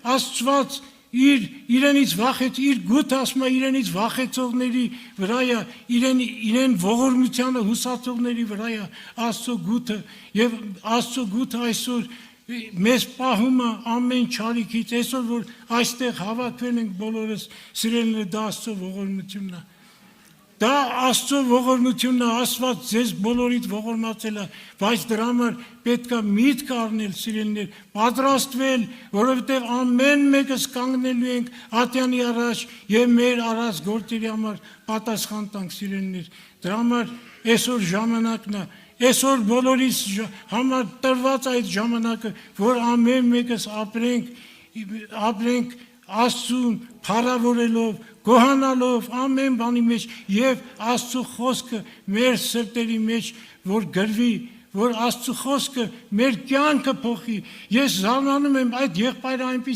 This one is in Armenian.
Աստված իրենից վախեց, իր գութը ասում է իրենից վախեցողների վրա է, իրեն ողորմությանը հուսացողների վրա է Աստծո գութը, եւ Աստծո գութը այսօր մեզ պահում է ամեն չարիքից, այսօր որ այստեղ հավաքվել ենք բոլորս, սիրելիներ, դա Աստծո ողորմությունն է։ Դա Աստծո ողորմությունն է, Աստված ձեզ բոլորիդ ողորմացել է, բայց դրա համար պետք է միտք առնել, սիրելիներ, պատրաստվել, որովհետև ամեն մեկս կանգնելու ենք ատյանի առաջ եւ մեր արած գործերի համար պատասխան տանք, սիրելիներ։ Դրա համար այսօր ժամանակն է, այսօր բոլորիս համար տրված այդ ժամանակը, որ ամեն մեկս ապրենք Աստծուն փառավորելով, գոհանալով ամեն բանի մեջ եւ Աստծո խոսքը մեր սրտերի մեջ որ գրվի, որ Աստծո խոսքը մեր կյանքը փոխի։ Ես զարմանում եմ այդ եղբայրը այնպես